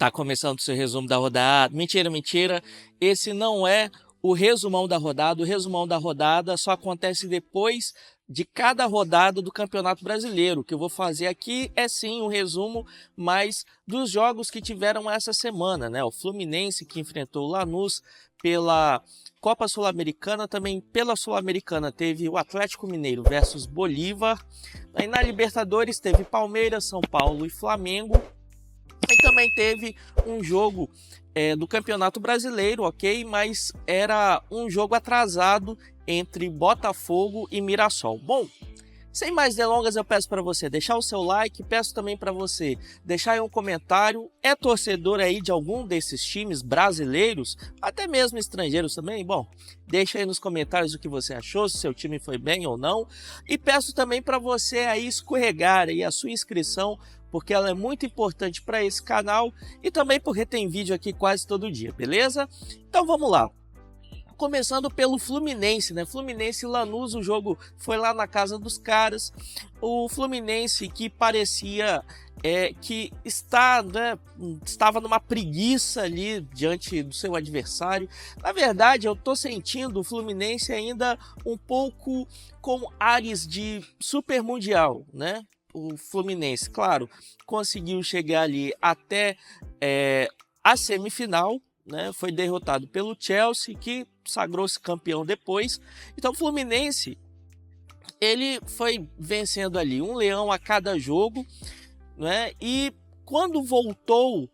Tá começando o seu resumo da rodada. Mentira, mentira. Esse não é o resumão da rodada. O resumão da rodada só acontece depois de cada rodada do Campeonato Brasileiro. O que eu vou fazer aqui é sim um resumo, mas dos jogos que tiveram essa semana, né? O Fluminense que enfrentou o Lanús pela Copa Sul-Americana, também pela Sul-Americana teve o Atlético Mineiro versus Bolívar. Aí na Libertadores teve Palmeiras, São Paulo e Flamengo. E também teve um jogo do Campeonato Brasileiro, ok? Mas era um jogo atrasado entre Botafogo e Mirassol. Bom, sem mais delongas, eu peço para você deixar o seu like, peço também para você deixar aí um comentário. É torcedor aí de algum desses times brasileiros, até mesmo estrangeiros também? Bom, deixa aí nos comentários o que você achou, se seu time foi bem ou não. E peço também para você aí escorregar aí a sua inscrição, porque ela é muito importante para esse canal e também porque tem vídeo aqui quase todo dia, beleza? Então vamos lá. Começando pelo Fluminense, né? Fluminense e Lanús, o jogo foi lá na casa dos caras. O Fluminense que parecia que estava numa preguiça ali diante do seu adversário. Na verdade, eu tô sentindo o Fluminense ainda um pouco com ares de super mundial, né? O Fluminense, claro, conseguiu chegar ali até a semifinal, né? Foi derrotado pelo Chelsea, que sagrou-se campeão depois. Então o Fluminense, ele foi vencendo ali um leão a cada jogo, né? E quando voltou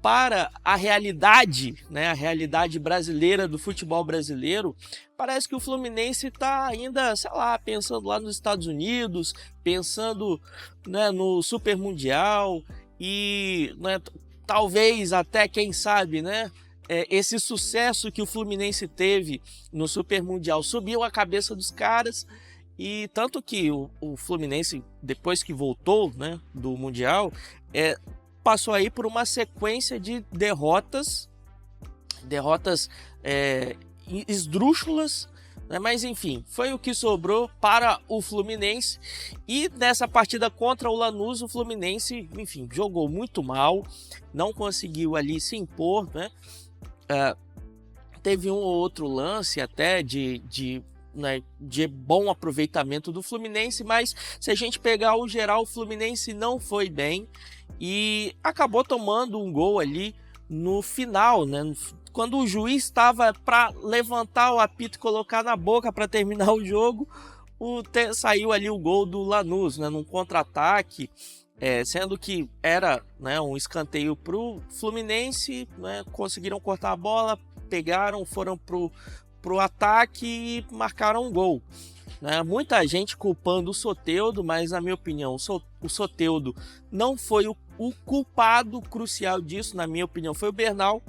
para a realidade, né, a realidade brasileira do futebol brasileiro, parece que o Fluminense está ainda, sei lá, pensando lá nos Estados Unidos, pensando, né, no Super Mundial e, né, talvez até, quem sabe, né, esse sucesso que o Fluminense teve no Super Mundial subiu a cabeça dos caras. E tanto que o Fluminense, depois que voltou, né, do Mundial, passou aí por uma sequência de derrotas esdrúxulas, né? Mas enfim, foi o que sobrou para o Fluminense. E nessa partida contra o Lanús, o Fluminense, enfim, jogou muito mal, não conseguiu ali se impor, né? Teve um ou outro lance até de bom aproveitamento do Fluminense, mas se a gente pegar o geral, o Fluminense não foi bem e acabou tomando um gol ali no final, né? Quando o juiz estava para levantar o apito e colocar na boca para terminar o jogo, saiu ali o gol do Lanús, né? Num contra-ataque, sendo que era, né, um escanteio para o Fluminense, né? Conseguiram cortar a bola, pegaram, foram pro ataque e marcaram um gol, né? Muita gente culpando o Soteldo, mas na minha opinião o Soteldo não foi o culpado crucial disso. Na minha opinião foi o Bernal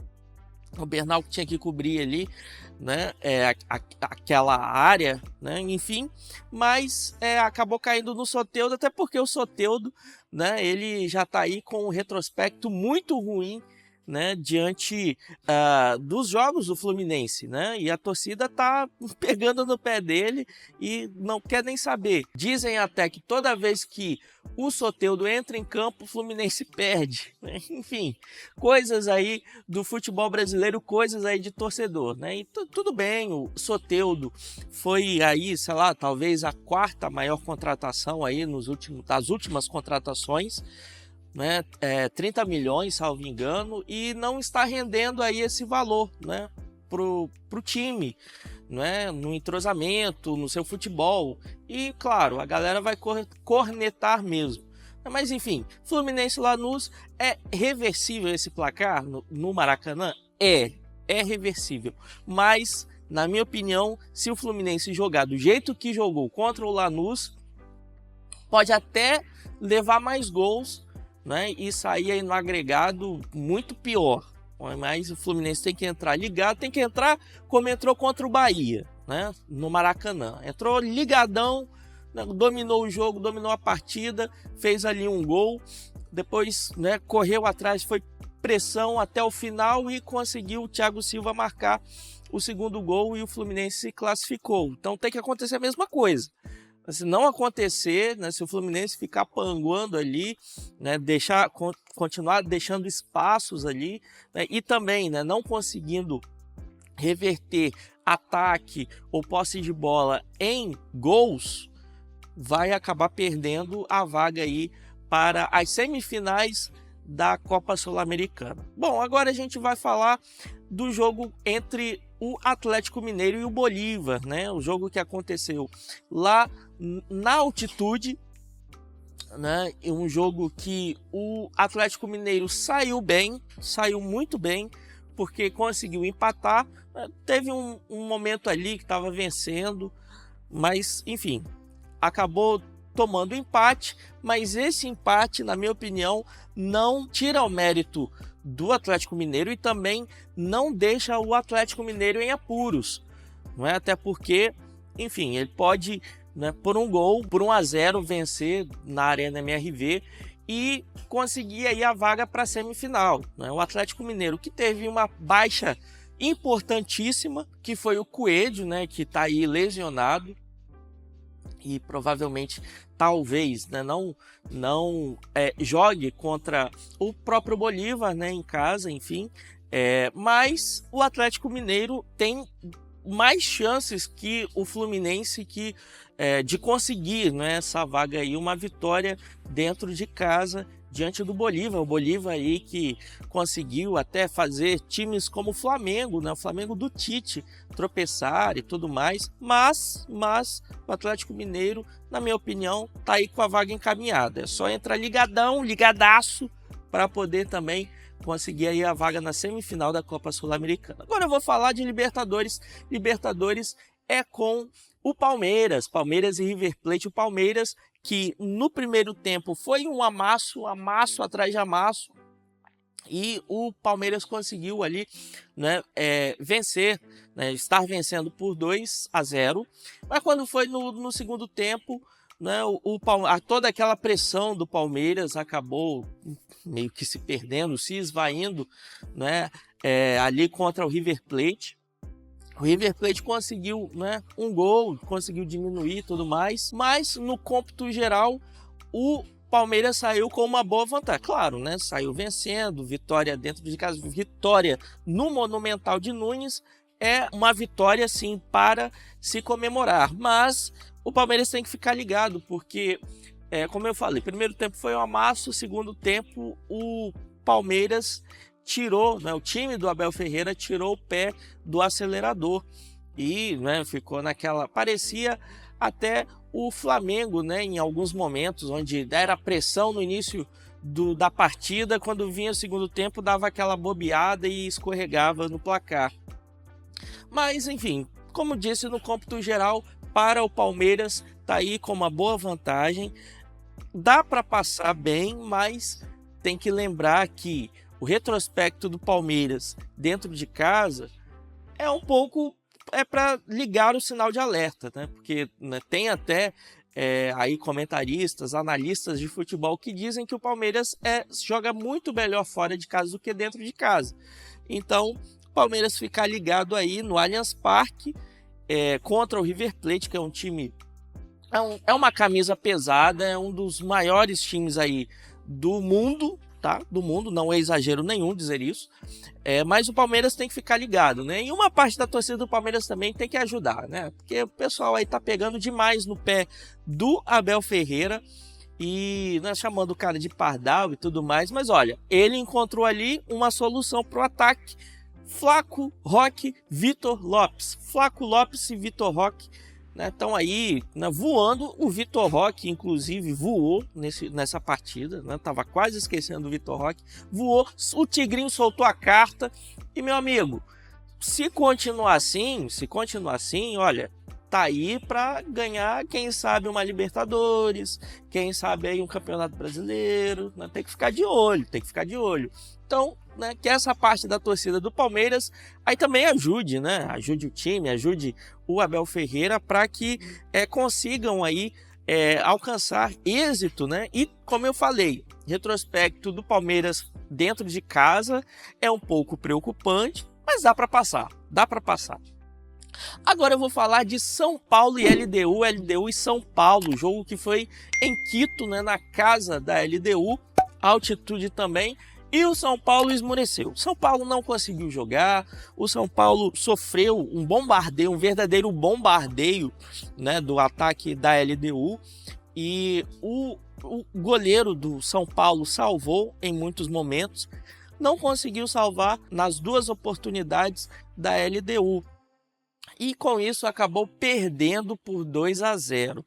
que tinha que cobrir ali, né, aquela área, né, enfim, mas acabou caindo no Soteldo, até porque o Soteldo, né, ele já está aí com um retrospecto muito ruim, né, diante dos jogos do Fluminense, né, e a torcida tá pegando no pé dele e não quer nem saber. Dizem até que toda vez que o Soteldo entra em campo, o Fluminense perde, né? Enfim, coisas aí do futebol brasileiro, coisas aí de torcedor, né? E tudo bem, o Soteldo foi aí, sei lá, talvez a quarta maior contratação aí das últimas contratações, né, 30 milhões, salvo engano, e não está rendendo aí esse valor, né, pro time, né, no entrosamento, no seu futebol. E claro, a galera vai cornetar mesmo. Mas enfim, Fluminense e Lanús, é reversível esse placar no Maracanã? É reversível, mas na minha opinião, se o Fluminense jogar do jeito que jogou contra o Lanús, pode até levar mais gols, né, e sair aí no agregado muito pior. Mas o Fluminense tem que entrar ligado, tem que entrar como entrou contra o Bahia, né, no Maracanã. Entrou ligadão, né, dominou o jogo, dominou a partida, fez ali um gol, depois, né, correu atrás, foi pressão até o final e conseguiu o Thiago Silva marcar o segundo gol e o Fluminense se classificou. Então tem que acontecer a mesma coisa, Se não acontecer, né, se o Fluminense ficar panguando ali, né, continuar deixando espaços ali, né, e também, né, não conseguindo reverter ataque ou posse de bola em gols, vai acabar perdendo a vaga aí para as semifinais da Copa Sul-Americana. Bom, agora a gente vai falar do jogo entre o Atlético Mineiro e o Bolívar, né? O jogo que aconteceu lá na altitude, né? Um jogo que o Atlético Mineiro saiu bem, saiu muito bem, porque conseguiu empatar. Teve um momento ali que estava vencendo, mas enfim, acabou tomando empate, mas esse empate, na minha opinião, não tira o mérito do Atlético Mineiro e também não deixa o Atlético Mineiro em apuros, não é? Até porque, enfim, ele pode, né, por um gol, por 1-0, vencer na Arena MRV e conseguir aí a vaga para a semifinal, né? O Atlético Mineiro, que teve uma baixa importantíssima, que foi o Coelho, né, que está aí lesionado, e provavelmente, talvez, né, não jogue contra o próprio Bolívar, né, em casa, enfim. Mas o Atlético Mineiro tem mais chances que o Fluminense de conseguir, né, essa vaga aí, uma vitória dentro de casa diante do Bolívar. O Bolívar aí que conseguiu até fazer times como o Flamengo, né, o Flamengo do Tite, tropeçar e tudo mais, mas o Atlético Mineiro, na minha opinião, tá aí com a vaga encaminhada. É só entrar ligadaço, para poder também conseguir aí a vaga na semifinal da Copa Sul-Americana. Agora eu vou falar de Libertadores. Libertadores é com o Palmeiras e River Plate. O Palmeiras, que no primeiro tempo foi um amasso atrás de amasso, e o Palmeiras conseguiu ali, né, vencer, né, estar vencendo por 2-0, mas quando foi no segundo tempo, né, toda aquela pressão do Palmeiras acabou meio que se perdendo, se esvaindo, né, ali contra o River Plate. O River Plate conseguiu, né, um gol, conseguiu diminuir e tudo mais, mas no cômputo geral o Palmeiras saiu com uma boa vantagem. Claro, né, saiu vencendo, vitória dentro de casa, vitória no Monumental de Nunes é uma vitória sim para se comemorar, mas o Palmeiras tem que ficar ligado, porque, como eu falei, primeiro tempo foi um amasso, segundo tempo o Palmeiras tirou, né, o time do Abel Ferreira tirou o pé do acelerador e, né, ficou naquela, parecia até o Flamengo, né, em alguns momentos, onde era pressão no início da partida, quando vinha o segundo tempo dava aquela bobeada e escorregava no placar. Mas enfim, como disse, no cômputo geral, para o Palmeiras tá aí com uma boa vantagem, dá para passar bem, mas tem que lembrar que o retrospecto do Palmeiras dentro de casa é um pouco para ligar o sinal de alerta, né? Porque, né, tem até aí comentaristas, analistas de futebol que dizem que o Palmeiras joga muito melhor fora de casa do que dentro de casa. Então, o Palmeiras ficar ligado aí no Allianz Parque contra o River Plate, que é um time, é uma camisa pesada, é um dos maiores times aí do mundo, tá? Do mundo, não é exagero nenhum dizer isso, mas o Palmeiras tem que ficar ligado, né? E uma parte da torcida do Palmeiras também tem que ajudar, né? Porque o pessoal aí tá pegando demais no pé do Abel Ferreira e, né, chamando o cara de pardal e tudo mais, mas olha, ele encontrou ali uma solução pro ataque. Flaco, Roque, Vitor Lopes. Flaco Lopes e Vitor Roque, né, estão aí, né, voando. O Vitor Roque, inclusive, voou nessa partida, né, tava quase esquecendo do Vitor Roque, voou, o Tigrinho soltou a carta e, meu amigo, se continuar assim, olha, tá aí para ganhar, quem sabe uma Libertadores, quem sabe aí um Campeonato Brasileiro, né, tem que ficar de olho, Então, né, que essa parte da torcida do Palmeiras aí também ajude, né? Ajude o time, ajude o Abel Ferreira para que consigam aí alcançar êxito, né? E como eu falei, retrospecto do Palmeiras dentro de casa é um pouco preocupante, mas dá para passar. Agora eu vou falar de São Paulo e LDU, LDU e São Paulo, jogo que foi em Quito, né, na casa da LDU, altitude também, e o São Paulo esmoreceu. São Paulo não conseguiu jogar, o São Paulo sofreu um bombardeio, um verdadeiro bombardeio, né, do ataque da LDU, e o goleiro do São Paulo salvou em muitos momentos, não conseguiu salvar nas duas oportunidades da LDU. E com isso acabou perdendo por 2-0.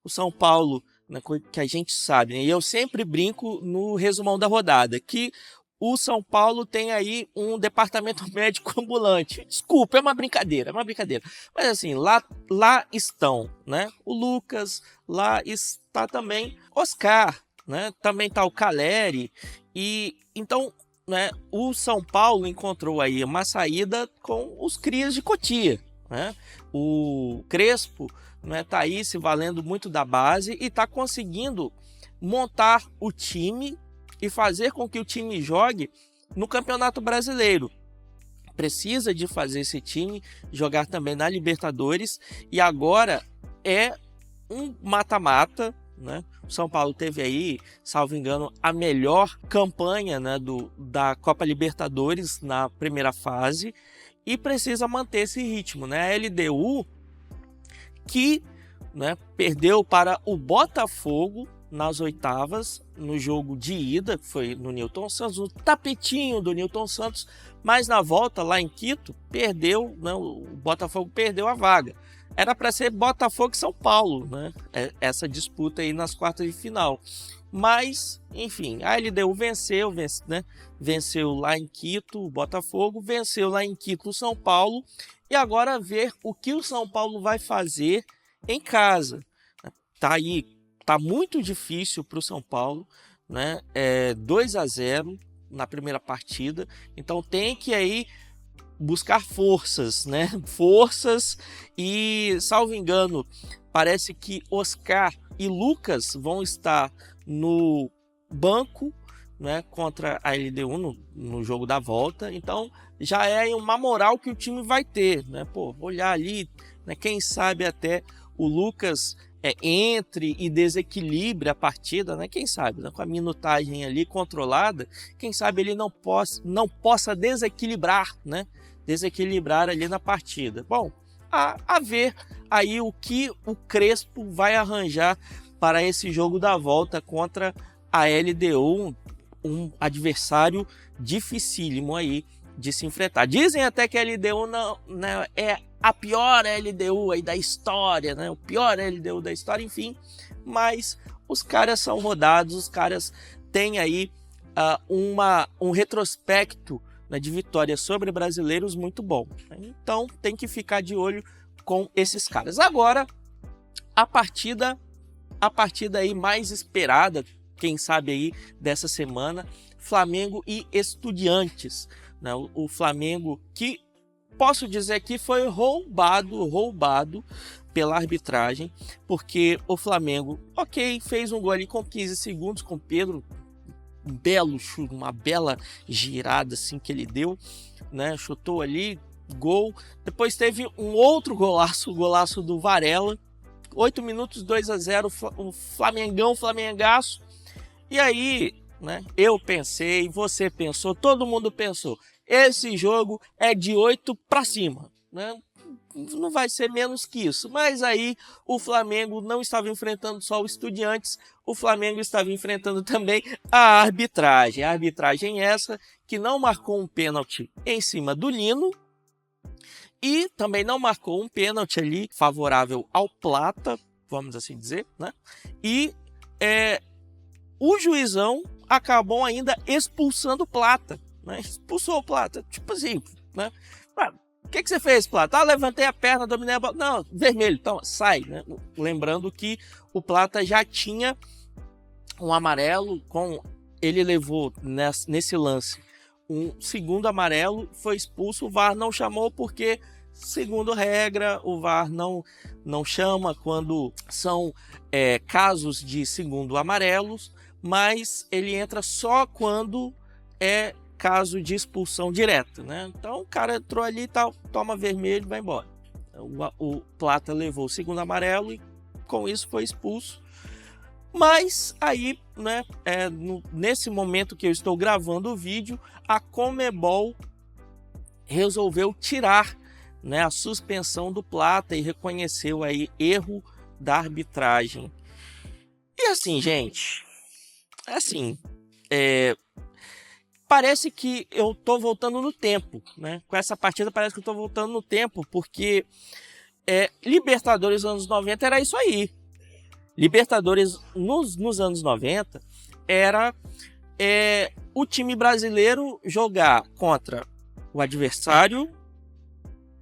O São Paulo, né, que a gente sabe, né, e eu sempre brinco no resumão da rodada, que o São Paulo tem aí um departamento médico ambulante. Desculpa, é uma brincadeira. Mas assim, lá estão, né, o Lucas, lá está também Oscar, né, também está o Caleri, e então, né, o São Paulo encontrou aí uma saída com os crias de Cotia, né? O Crespo, né, tá aí se valendo muito da base e está conseguindo montar o time e fazer com que o time jogue no Campeonato Brasileiro. Precisa de fazer esse time jogar também na Libertadores, e agora é um mata-mata, né? O São Paulo teve aí, salvo engano, a melhor campanha, né, da Copa Libertadores na primeira fase, e precisa manter esse ritmo, né? A LDU que, né, perdeu para o Botafogo nas oitavas, no jogo de ida, foi no Newton Santos, no tapetinho do Newton Santos, mas na volta lá em Quito, perdeu, né, o Botafogo perdeu a vaga. Era para ser Botafogo e São Paulo, né, essa disputa aí nas quartas de final. Mas, enfim, a LDU venceu lá em Quito o Botafogo, venceu lá em Quito o São Paulo, e agora ver o que o São Paulo vai fazer em casa. Tá aí, tá muito difícil para o São Paulo, né? 2-0 na primeira partida, então tem que aí buscar forças, né? Forças, e salvo engano, parece que Oscar e Lucas vão estar no banco, né, contra a LDU no jogo da volta. Então já é uma moral que o time vai ter, né? Pô, olhar ali, né, quem sabe até o Lucas entre e desequilibre a partida, né? Quem sabe, né, com a minutagem ali controlada, quem sabe ele não possa desequilibrar, né? Desequilibrar ali na partida. Bom, a ver aí o que o Crespo vai arranjar para esse jogo da volta contra a LDU, um adversário dificílimo aí de se enfrentar. Dizem até que a LDU não é a pior LDU aí da história, né? O pior LDU da história, mas os caras são rodados, os caras têm aí um retrospecto, né, de vitórias sobre brasileiros muito bom. Então tem que ficar de olho com esses caras. Agora, a partida aí mais esperada, quem sabe aí dessa semana, Flamengo e Estudiantes, né? O Flamengo, que posso dizer que foi roubado pela arbitragem, porque o Flamengo, fez um gol ali com 15 segundos com Pedro, um belo chute, uma bela girada assim que ele deu, né? Chutou ali, gol. Depois teve um outro golaço, o golaço do Varela, 8 minutos, 2-0, o Flamengaço. E aí, né, eu pensei, você pensou, todo mundo pensou, esse jogo é de 8 para cima, né? Não vai ser menos que isso. Mas aí o Flamengo não estava enfrentando só o Estudiantes, o Flamengo estava enfrentando também a arbitragem. A arbitragem essa que não marcou um pênalti em cima do Lino, e também não marcou um pênalti ali favorável ao Plata, vamos assim dizer, né? E o juizão acabou ainda expulsando o Plata, né? Expulsou o Plata, tipo assim, né? O que você fez, Plata? Levantei a perna, dominei a bola. Não, vermelho, então sai, né? Lembrando que o Plata já tinha um amarelo, ele levou nesse lance um segundo amarelo, foi expulso, o VAR não chamou porque, segundo regra, o VAR não chama quando são casos de segundo amarelos, mas ele entra só quando é caso de expulsão direta, né? Então o cara entrou ali e tal, toma vermelho e vai embora. O Plata levou o segundo amarelo e com isso foi expulso. Mas aí, né, nesse momento que eu estou gravando o vídeo, a Conmebol resolveu tirar, né, a suspensão do Plata e reconheceu aí erro da arbitragem. E assim, gente, assim, parece que eu tô voltando no tempo, né? Com essa partida parece que eu tô voltando no tempo, porque Libertadores anos 90 era isso aí. Libertadores nos anos 90 era o time brasileiro jogar contra o adversário,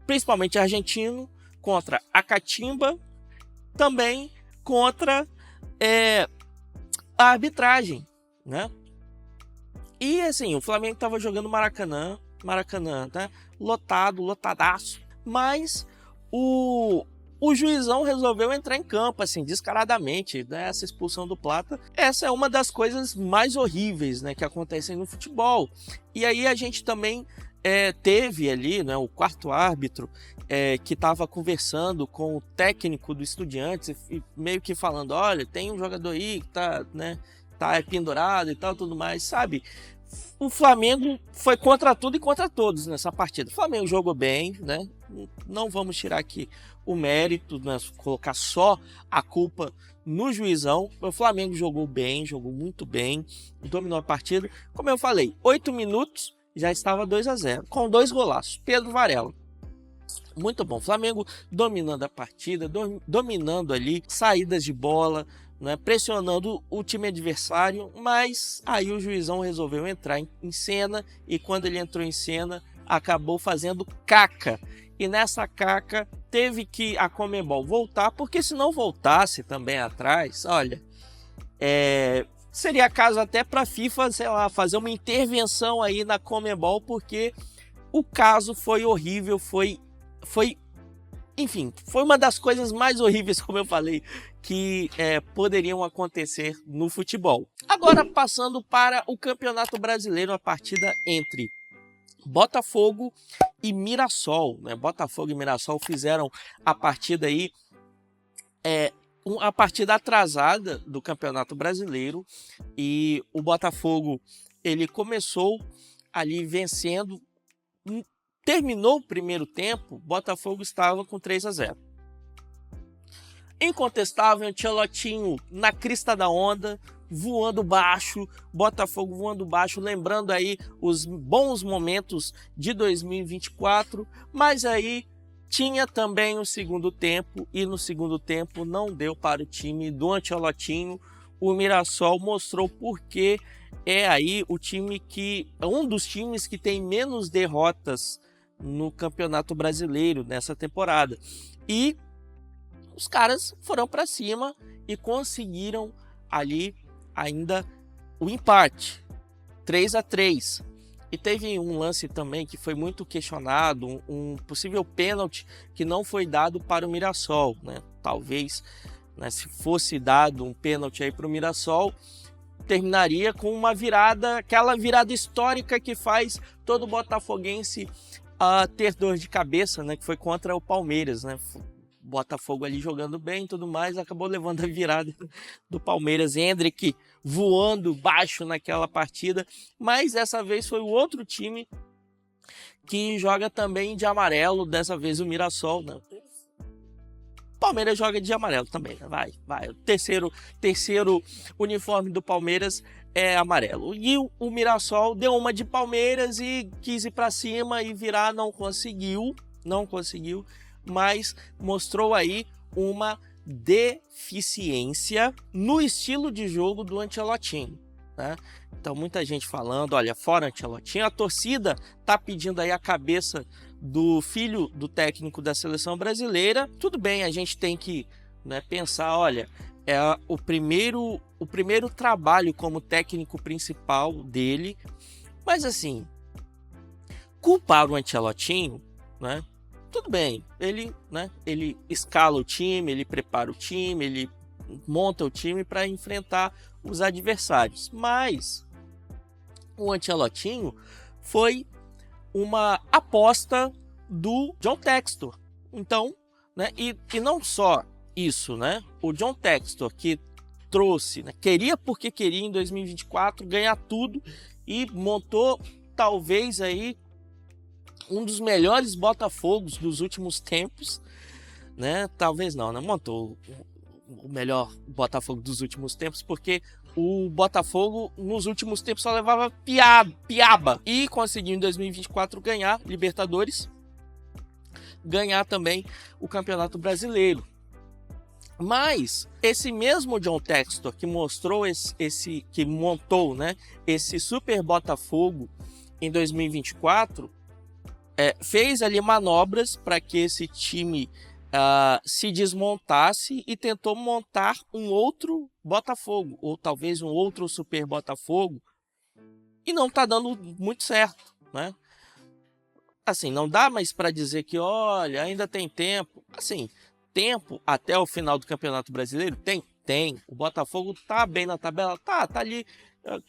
principalmente argentino, contra a catimba, também contra a arbitragem, né? E assim, o Flamengo estava jogando Maracanã, né? Lotadaço, mas o juizão resolveu entrar em campo, assim, descaradamente, né? Essa expulsão do Plata. Essa é uma das coisas mais horríveis, né, que acontecem no futebol. E aí a gente também teve ali, né, o quarto árbitro que estava conversando com o técnico do Estudiantes e meio que falando, olha, tem um jogador aí que tá, né, tá pendurado e tal, tudo mais, sabe? O Flamengo foi contra tudo e contra todos nessa partida. O Flamengo jogou bem, né? Não vamos tirar aqui o mérito, né? Colocar só a culpa no juizão. O Flamengo jogou bem, jogou muito bem, dominou a partida. Como eu falei, 8 minutos já estava 2-0, com 2 golaços. Pedro Varela. Muito bom. Flamengo dominando a partida, dominando ali saídas de bola, né, pressionando o time adversário, mas aí o juizão resolveu entrar em cena e quando ele entrou em cena acabou fazendo caca. E nessa caca teve que a Conmebol voltar, porque se não voltasse também atrás, olha, seria caso até para a FIFA, sei lá, fazer uma intervenção aí na Conmebol, porque o caso foi horrível, enfim, foi uma das coisas mais horríveis, como eu falei, que poderiam acontecer no futebol. Agora, passando para o Campeonato Brasileiro, a partida entre Botafogo e Mirassol, né? Botafogo e Mirassol fizeram a partida aí, a partida atrasada do Campeonato Brasileiro, e o Botafogo, ele começou ali vencendo. Terminou o primeiro tempo, Botafogo estava com 3-0. Incontestável, Ancelotinho na crista da onda, voando baixo, Botafogo voando baixo, lembrando aí os bons momentos de 2024, mas aí tinha também o segundo tempo, e no segundo tempo não deu para o time do Ancelotinho. O Mirassol mostrou porque aí o time um dos times que tem menos derrotas no Campeonato Brasileiro nessa temporada. E os caras foram para cima e conseguiram ali ainda o empate, 3-3. E teve um lance também que foi muito questionado, um possível pênalti que não foi dado para o Mirassol, né? Talvez, né, se fosse dado um pênalti aí para o Mirassol, terminaria com uma virada, aquela virada histórica que faz todo botafoguense ter dor de cabeça, né, que foi contra o Palmeiras, né? Botafogo ali jogando bem e tudo mais, acabou levando a virada do Palmeiras. Endrick voando baixo naquela partida, mas dessa vez foi o outro time que joga também de amarelo, dessa vez o Mirassol, né? Palmeiras joga de amarelo também, né? Vai. O terceiro uniforme do Palmeiras é amarelo. E o Mirassol deu uma de Palmeiras e quis ir para cima e virar, não conseguiu, mas mostrou aí uma deficiência no estilo de jogo do Ancelotinho, né? Então muita gente falando, olha, fora Ancelotinho, a torcida tá pedindo aí a cabeça do filho do técnico da seleção brasileira. Tudo bem, a gente tem que, né, pensar, olha, é o primeiro trabalho como técnico principal dele, mas assim, culpar o Ancelotinho, né? Tudo bem, ele escala o time, ele prepara o time, ele monta o time para enfrentar os adversários, mas o Ancelotinho foi uma aposta do John Textor. Então, né? E não só isso, né? O John Textor, que trouxe, né? Queria porque queria em 2024 ganhar tudo e montou talvez aí um dos melhores Botafogos dos últimos tempos, né? Talvez não, né? Montou o melhor Botafogo dos últimos tempos, porque o Botafogo nos últimos tempos só levava piaba e conseguiu em 2024 ganhar Libertadores, ganhar também o Campeonato Brasileiro. Mas esse mesmo John Textor que mostrou que montou, né, esse super Botafogo em 2024, fez ali manobras para que esse time se desmontasse e tentou montar um outro Botafogo, ou talvez um outro Super Botafogo, e não está dando muito certo, né? Assim, não dá mais para dizer que, olha, ainda tem tempo. Assim, tempo até o final do Campeonato Brasileiro? Tem. O Botafogo tá bem na tabela, tá ali,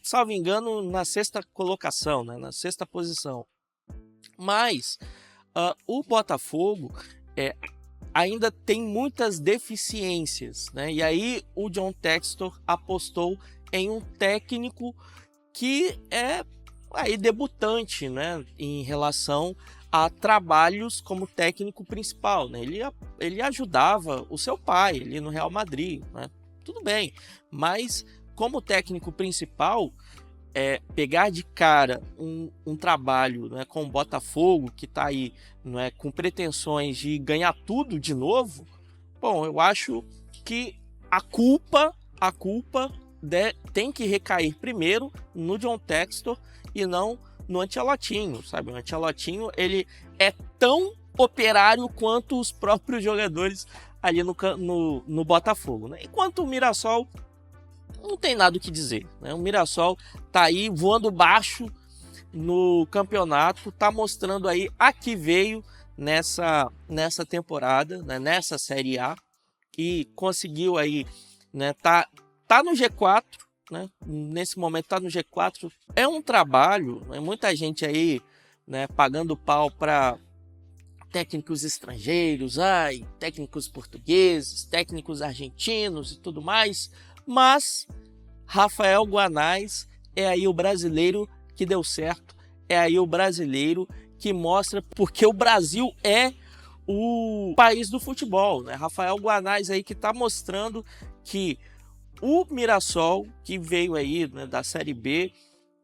salvo engano, na 6ª colocação, né? Na 6ª posição. Mas o Botafogo ainda tem muitas deficiências, né? E aí o John Textor apostou em um técnico que é aí debutante, né, em relação a trabalhos como técnico principal, né? Ele ajudava o seu pai ali no Real Madrid, né? Tudo bem, mas como técnico principal, pegar de cara um trabalho, né, com o Botafogo, que está aí, né, com pretensões de ganhar tudo de novo, bom, eu acho que a culpa tem que recair primeiro no John Textor e não no Ancelotinho, sabe? O Ancelotinho, ele é tão operário quanto os próprios jogadores ali no Botafogo, né? Enquanto o Mirassol não tem nada o que dizer, né? O Mirassol tá aí voando baixo no campeonato, tá mostrando aí a que veio nessa temporada, né? Nessa Série A, que conseguiu aí, né? Tá no G4, né? Nesse momento tá no G4. É um trabalho, né? Muita gente aí, né, pagando pau para técnicos estrangeiros, técnicos portugueses, técnicos argentinos e tudo mais, mas Rafael Guanais é aí o brasileiro que deu certo, é aí o brasileiro que mostra porque o Brasil é o país do futebol, né? Rafael Guanais aí que está mostrando que o Mirassol, que veio aí, né, da Série B,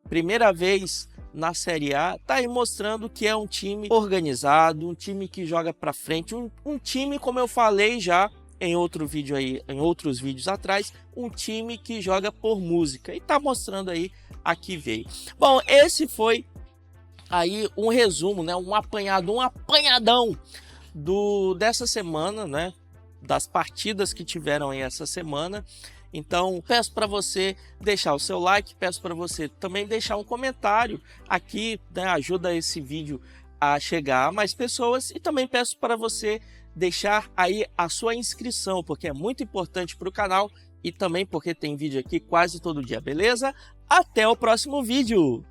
primeira vez na Série A, tá aí mostrando que é um time organizado, um time que joga para frente, um time, como eu falei já em outros vídeos atrás, um time que joga por música, e tá mostrando aí a que veio. Bom, esse foi aí um resumo, né, um apanhadão dessa semana, né, das partidas que tiveram aí essa semana. Então, peço para você deixar o seu like, peço para você também deixar um comentário aqui, né, ajuda esse vídeo a chegar a mais pessoas, e também peço para você deixar aí a sua inscrição, porque é muito importante para o canal e também porque tem vídeo aqui quase todo dia, beleza? Até o próximo vídeo!